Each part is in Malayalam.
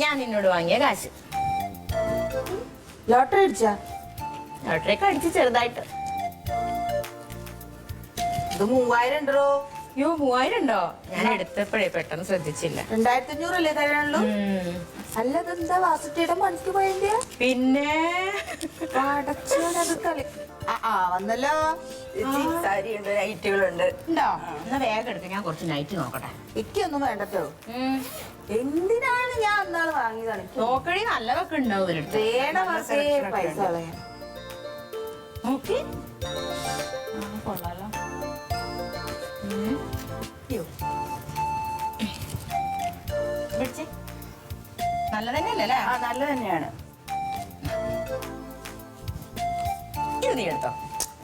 ഞാൻ നിന്നോട് വാങ്ങിയ കാശ്. ലോട്ടറി അടിച്ചാ? ലോട്ടറിയൊക്കെ അടിച്ച് ചെറുതായിട്ട്. ഇത് 3000 ഉണ്ടോ? 3000 ഉണ്ടോ? ഞാൻ എടുത്തപ്പോഴേ പെട്ടെന്ന് ശ്രദ്ധിച്ചില്ല. 2500 അല്ലേ തരാനുള്ളൂ? അല്ല അതെന്താ വാസുട്ടിയുടെ മനസ്സിൽ പോയതിന്റെ? പിന്നെ അടച്ചത് കളി. വന്നല്ലോ. സാരിയുണ്ട്, നൈറ്റുകളുണ്ട്. ഉണ്ടോ? എന്നാ വേഗം എടുക്ക, ഞാൻ കുറച്ച് നൈറ്റ് നോക്കട്ടെ. എനിക്കൊന്നും വേണ്ടട്ടോ. എന്തിനാണ് ഞാൻ അന്നാള് വാങ്ങിയതാണ്? നോക്കണി നല്ലതൊക്കെ ഉണ്ടാവും. പൈസ കളയാൻ നോക്കി കൊള്ളാലോ. നല്ല തന്നെയല്ലേ? നല്ല തന്നെയാണ്. ഇത് നീ എടുത്തോ.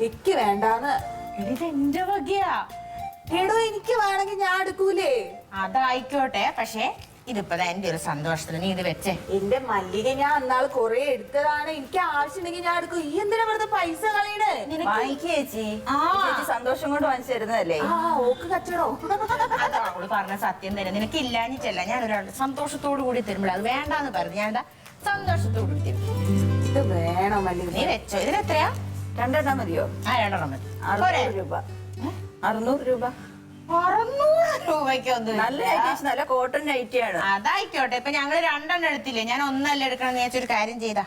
എനിക്ക് വേണ്ടാന്ന്. ഇത് എന്റെ വകയാ. എടോ എനിക്ക് വേണമെങ്കിൽ ഞാൻ എടുക്കൂലേ? അതായിക്കോട്ടെ, പക്ഷെ ഇതിപ്പോ എന്റെ ഒരു സന്തോഷത്തിന് നീ ഇത് വെച്ചേ. എന്റെ മല്ലിക ഞാൻ അന്നാള് കൊറേ എടുത്തതാണ്. എനിക്ക് ആവശ്യമുണ്ടെങ്കിൽ ഞാൻ എടുക്കും. ഈ എന്തിനാ വെറുതെ പൈസ കളയണേ? ചേച്ചി സന്തോഷം കൊണ്ട് വാങ്ങിച്ചു തരുന്നതല്ലേ? ഓക്ക് കച്ചടോ. അവള് പറഞ്ഞ സത്യം തന്നെ. നിനക്ക് ഇല്ലാഞ്ഞിട്ടല്ല, ഞാൻ ഒരാളുടെ സന്തോഷത്തോടു കൂടി തരുമ്പോൾ അത് വേണ്ടാന്ന് പറഞ്ഞു. ഞാൻ എന്താ സന്തോഷത്തോടു കൂടി തരും. ഇത് വേണം മല്ലിക. നീ വെച്ചോ. ഇതിനെത്രയാ? 2 മതിയോ? 2 മതി. 600 രൂപ. 600 രൂപ. 600 രൂപയ്ക്കൊന്നും നല്ല നല്ല കോട്ടൺ നൈറ്റിയാണ്. അതായിക്കോട്ടെ. ഇപ്പൊ ഞങ്ങള് 2 എടുത്തില്ലേ, ഞാൻ 1 എടുക്കണം എന്ന് വെച്ചൊരു കാര്യം ചെയ്താ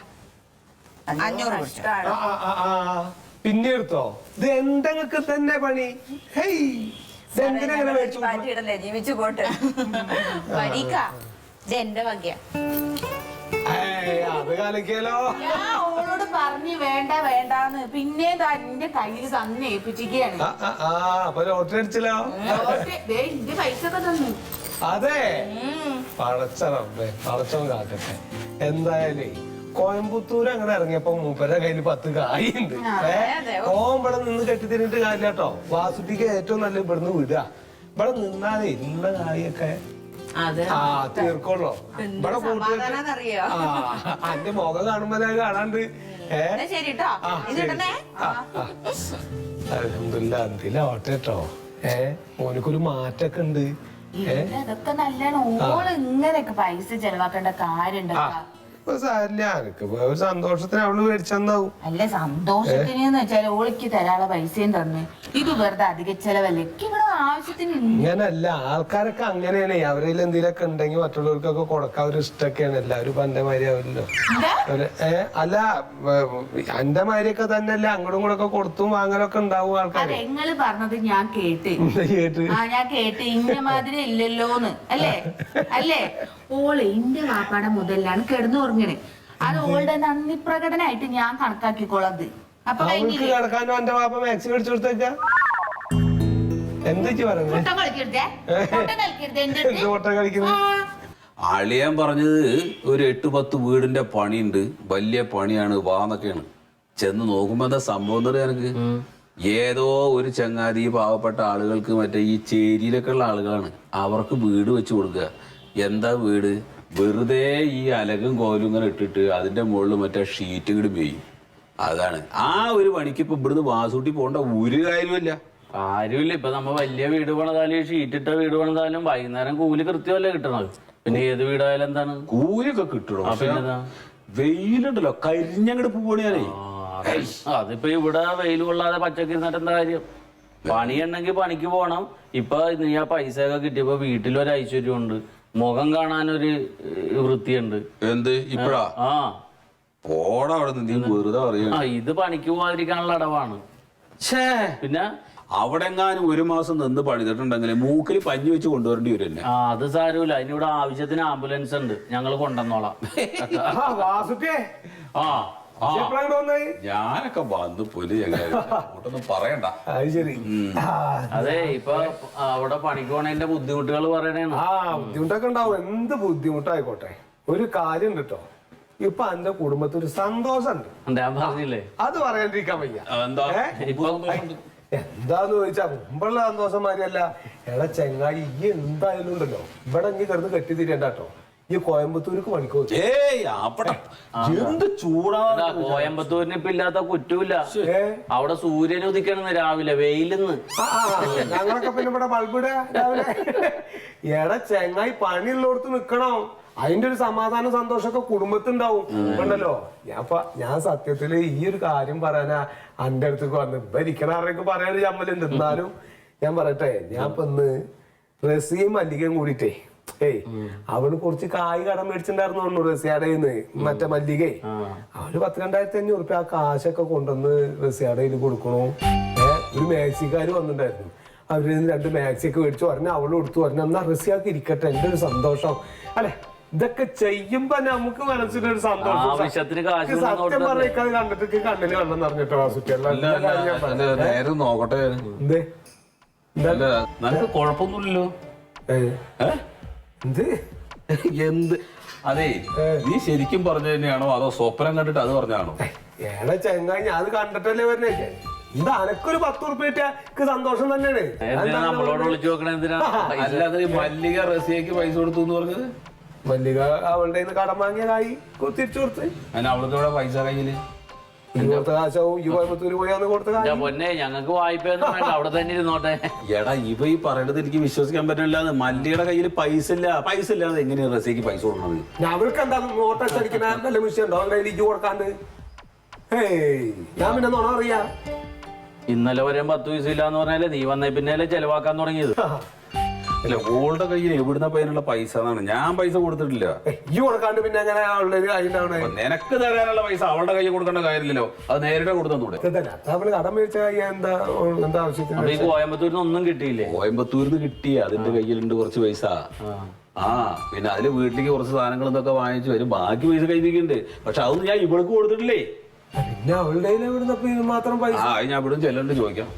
500. പിന്നെ എടുത്തോ. ഇത് എന്തെങ്കിലും തന്നെ പണി. മാറ്റിയിടല്ലേ, ജീവിച്ചു പോട്ടെ. വരിക എന്റെ വകയ. അത് കളിക്കലോ. ഞാൻ ഓളോട് പറഞ്ഞു വേണ്ട വേണ്ടാന്ന്. പിന്നെ എന്റെ കയ്യിൽ തന്നെ ഏൽപ്പിച്ചിരിക്കുകയാണ്. അപ്പൊ ലോട്ടറി അടിച്ചല്ലോ. എന്റെ പൈസ ഒക്കെ തന്നു. അതെ, പടച്ചറമ്പേ, പടച്ചോ കാക്കട്ടെ. എന്തായാലേ കോയമ്പത്തൂർ അങ്ങനെ ഇറങ്ങിയപ്പോ മൂപ്പരുടെ കയ്യിൽ 10 കായുണ്ട്. ഇവിടെ നിന്ന് കെട്ടിത്തിരിട്ട് കാര്യ കേട്ടോ. വാസുട്ടിക്ക് ഏറ്റവും നല്ല ഇവിടുന്ന് വിടുക. ഇവിടെ നിന്നാലേ ഉള്ള കായൊക്കെ തീർക്കുള്ളോ. ഇവിടെ അന്റെ മുഖം കാണുമ്പോ കാണാണ്ട്. അൽഹംദുലില്ലാ എന്തിലാ ഓട്ടേട്ടോ. ഓനക്കൊരു മാറ്റൊക്കെ ഉണ്ട്. അതൊക്കെ നല്ലോണം. ഓള് ഇങ്ങനെയൊക്കെ പൈസ ചെലവാക്കേണ്ട കാര്യണ്ടോ? ഒരു സന്തോഷത്തിന് അവള് മേടിച്ചെന്നാവും. അല്ല സന്തോഷത്തിന് വെച്ചാല് ഓളിക്ക് തരാനുള്ള പൈസയും തന്നെ. ഇത് വെറുതെ അധിക ചെലവല്ലേ? ഇവിടെ ആവശ്യത്തിന് ഇങ്ങനല്ല, ആൾക്കാരൊക്കെ അങ്ങനെയാണ്. അവരിൽ എന്തെങ്കിലുമൊക്കെ ഉണ്ടെങ്കിൽ മറ്റുള്ളവർക്കൊക്കെ കൊടുക്കാൻ ഒരു ഇഷ്ടമൊക്കെയാണ്. എല്ലാവരും ഇപ്പൊ എന്റെ മാതിരി ആവില്ലല്ലോ. അല്ല എന്റെ മാതിരിയൊക്കെ തന്നെ അല്ല, അങ്ങോട്ടും കൂടെ ഒക്കെ കൊടുത്തും വാങ്ങലൊക്കെ ഉണ്ടാവും ആൾക്കാർ. നിങ്ങള് പറഞ്ഞത് ഞാൻ കേട്ട്. ഞാൻ കേട്ട് ഇന്ന മാതിരി ഇല്ലല്ലോന്ന്. അല്ലേ അല്ലേ? ഓള് ഇന്റെ വാപ്പാടെ മുതലാണ് കിടന്നുറങ്ങണേ. അത് ഓളുടെ നന്ദി പ്രകടനായിട്ട് ഞാൻ കണക്കാക്കിക്കോളത്. അപ്പൊ കിടക്കാനോ എന്റെ വാപ്പ മാക്സിമം അടിച്ചു കൊടുത്തേക്കാ. എന്തൊക്കെ അളിയാൻ പറഞ്ഞത് ഒരു 8-10 വീടിന്റെ പണിയുണ്ട്, വലിയ പണിയാണ്, വാന്നൊക്കെയാണ്. ചെന്ന് നോക്കുമ്പോ എന്താ സംഭവം എന്ന് പറയാൻ എനിക്ക് ഏതോ ഒരു ചങ്ങാതി പാവപ്പെട്ട ആളുകൾക്ക് മറ്റേ ഈ ചേരിയിലൊക്കെ ഉള്ള ആളുകളാണ്, അവർക്ക് വീട് വെച്ച് കൊടുക്കുക. എന്താ വീട്? വെറുതെ ഈ അലകും കോലും ഇങ്ങനെ ഇട്ടിട്ട് അതിന്റെ മുകളിൽ മറ്റേ ഷീറ്റ് ഇങ്ങോട്ട് പെയ്യും. അതാണ് ആ ഒരു പണിക്ക് ഇപ്പൊ ഇവിടുന്ന് വാസൂട്ടി പോകേണ്ട ഒരു കാര്യമില്ല. ഇപ്പൊ നമ്മ വലിയ വീട് പണിതാലും ഷീറ്റിട്ട വീട് പണിതാലും വൈകുന്നേരം കൂലി കൃത്യമല്ലേ കിട്ടണത്. പിന്നെ ഏത് വീടായാലും എന്താണ് കൂലിയൊക്കെ കിട്ടണോ? വെയിലുണ്ടല്ലോ, കരിഞ്ഞങ്ങോട്ട് പോവണിയാലേ. അതിപ്പോ ഇവിടെ വെയിൽ കൊള്ളാതെ പച്ചക്ക് ഇരുന്നിട്ട് എന്താ കാര്യം? പണിയുണ്ടെങ്കിൽ പണിക്ക് പോണം. ഇപ്പൊ നീ ആ പൈസ ഒക്കെ കിട്ടിയപ്പോ വീട്ടിലൊരു ഐശ്വര്യമുണ്ട്, മുഖം കാണാനൊരു വൃത്തിയുണ്ട്. എന്ത് ഇപ്പഴാ? പോടാ അവിടെ നിന്ന് വെറുതെ പറയാ. ഇത് പണിക്ക് പോകാതിരിക്കാനുള്ള അടവാണ്. പിന്നെ അവിടെ എങ്ങാനും 1 മാസം നിന്ന് പണിതിട്ടുണ്ടെങ്കിൽ മൂക്കിൽ പഞ്ഞി വെച്ച് കൊണ്ടുവരേണ്ടി വരും. അത് സാരമില്ല, അതിനിവിടെ ആവശ്യത്തിന് ആംബുലൻസ് ഉണ്ട്, ഞങ്ങൾ കൊണ്ടുവന്നോളാം. ഞാനൊക്കെ വന്ന് പൊലി അങ്ങോട്ടൊന്നും പറയണ്ട. അതെ, ഇപ്പൊ അവിടെ പണിക്ക് പോണതിന്റെ ബുദ്ധിമുട്ടുകൾ പറയണേന്ന്. ബുദ്ധിമുട്ടൊക്കെ ഉണ്ടാവും. എന്ത് ബുദ്ധിമുട്ടായിക്കോട്ടെ, ഒരു കാര്യം കേട്ടോ, ഇപ്പൊ എന്റെ കുടുംബത്തിൽ ഒരു സന്തോഷം ഉണ്ട്. ഞാൻ പറഞ്ഞില്ലേ, അത് പറയാണ്ടിരിക്കാൻ വയ്യ. എന്താന്ന് ചോദിച്ചാ മുമ്പുള്ള സന്തോഷം മാതിരിയല്ല. എടാ ചെങ്ങായി, ഈ എന്തായാലും ഉണ്ടല്ലോ ഇവിടെ ഇനി കിടന്ന് കെട്ടിത്തിരിയണ്ട കേട്ടോ. ഈ കോയമ്പത്തൂർക്ക് പണിക്കോ ഏയ് ആപ്പട്ടെ എന്ത് ചൂടാണ് കോയമ്പത്തൂരിന് ഇപ്പൊ ഇല്ലാത്ത കുറ്റമില്ല. അവിടെ സൂര്യൻ ഉദിക്കണെന്ന് രാവിലെ വെയിലിന്ന്. ഞങ്ങളൊക്കെ പിന്നെ ഇവിടെ ബൾബിടെ രാവിലെ എടാ ചെങ്ങായി പണിയുള്ളടത്ത് നിക്കണം. അതിന്റെ ഒരു സമാധാനം സന്തോഷമൊക്കെ കുടുംബത്തിണ്ടാവും ഉണ്ടല്ലോ. ഞാൻ സത്യത്തില് ഈ ഒരു കാര്യം പറയാനാ അന്റെ അടുത്തേക്ക് വന്ന് ഭരിക്കണ ആരുടെയൊക്കെ പറയാനൊരു ചമ്മലുണ്ട്. എന്നാലും ഞാൻ പറയട്ടെ, ഞാൻ ഇപ്പൊ ഇന്ന് റസിയും മല്ലികയും കൂടിയിട്ടേ അവന് കുറച്ച് കായ് കടം മേടിച്ചിട്ടുണ്ടായിരുന്നു റസിയാടെ മറ്റേ മല്ലികേ. അവര് 12,500 ആ കാശൊക്കെ കൊണ്ടുവന്ന് റസിയാടെ കൊടുക്കണു. ഒരു മാക്സിക്കാര് വന്നിട്ടുണ്ടായിരുന്നു. അവര് 2 മാക്സിയൊക്കെ മേടിച്ചു പറഞ്ഞ അവള് കൊടുത്തു പറഞ്ഞു എന്നാ റസിയാക്ക് ഇരിക്കട്ടെ, എന്റെ ഒരു സന്തോഷം അല്ലെ. ഇതൊക്കെ ചെയ്യുമ്പോ നമുക്ക് മനസ്സിലൊരു സന്തോഷം. സത്യം പറഞ്ഞത് കണ്ടിട്ട് കണ്ണിന് കണ്ണെന്ന് പറഞ്ഞിട്ടോ നേരം നോക്കട്ടെ. എന്തേ നിനക്ക് കുഴപ്പമൊന്നുമില്ലല്ലോ. എന്ത് അതെ, നീ ശരിക്കും പറഞ്ഞു തന്നെയാണോ അതോ സ്വപ്നം കണ്ടിട്ട് അത് പറഞ്ഞാണോ? ഏടാ ചെങ്ങായി, ഞാൻ അത് കണ്ടിട്ടല്ലേ വരുന്നേക്കെ. ഇത് അനക്കൊരു 10 ഉറുപ്പിക്ക് സന്തോഷം തന്നെയാണ്. നമ്മളോട് വിളിച്ചു നോക്കണ എന്തിനാ? അല്ലാതെ മല്ലിക റസിയക്ക് പൈസ കൊടുത്തു എന്ന് പറഞ്ഞത്? മല്ലിക അവളുടെ കടം വാങ്ങിയ കായ് തിരിച്ചു കൊടുത്ത്. അതിന് അവൾക്ക് ഇവിടെ പൈസ കയ്യില് പൊന്നെ ഞങ്ങൾക്ക് വായ്പയൊന്നും വേണ്ട, അവിടെ തന്നെ ഇരുന്നോട്ടെ. എടാ ഇവ ഈ പറയണത് എനിക്ക് വിശ്വസിക്കാൻ പറ്റില്ല. മല്ലിയുടെ കയ്യിൽ പൈസ ഇല്ലാതെ എങ്ങനെയാ റസിയക്ക് പൈസ കൊടുക്കുന്നത്? അവൾക്ക് എന്താ നോട്ടടിച്ചടിക്കണ നല്ല വിഷയം ഉണ്ടോ അവളുടെ കയ്യിൽ കൊടുക്കാണ്ട്? ഞാൻ പിന്നെ നോണ അറിയാ. ഇന്നലെ വരെ 10 പൈസ ഇല്ലാന്ന് പറഞ്ഞാലേ നീ വന്നേ പിന്നല്ലേ ചെലവാക്കാൻ തുടങ്ങിയത്. അല്ല, ഓളുടെ കയ്യിൽ എവിടുന്ന പയ്യനുള്ള പൈസ എന്നാണ്. ഞാൻ പൈസ കൊടുത്തിട്ടില്ല. ഈ കൊടുക്കാണ്ട് പിന്നെ എങ്ങനെ അവളുടെ നിനക്ക് തരാനുള്ള പൈസ അവളുടെ കയ്യിൽ കൊടുക്കേണ്ട കാര്യമില്ലല്ലോ, അത് നേരിട്ട് കൊടുത്തൂടെ? അവള് കടം മേടിച്ച എന്താ ആവശ്യത്തിന്? കോയമ്പത്തൂരിന് ഒന്നും കിട്ടിയില്ലേ? കോയമ്പത്തൂരിന്ന് കിട്ടി, അതിന്റെ കയ്യിലുണ്ട് കുറച്ച് പൈസ. പിന്നെ അതില് വീട്ടിലേക്ക് കുറച്ച് സാധനങ്ങൾ ഇതൊക്കെ വാങ്ങിച്ചു വരും, ബാക്കി പൈസ കയ്യിലുണ്ട്. പക്ഷെ അതൊന്നും ഞാൻ ഇവൾക്ക് കൊടുത്തിട്ടില്ലേ. പിന്നെ അവളുടെ മാത്രം പൈസ ഞാൻ ഇവിടുന്ന് ചെല്ലണ്ട് ചോദിക്കാം.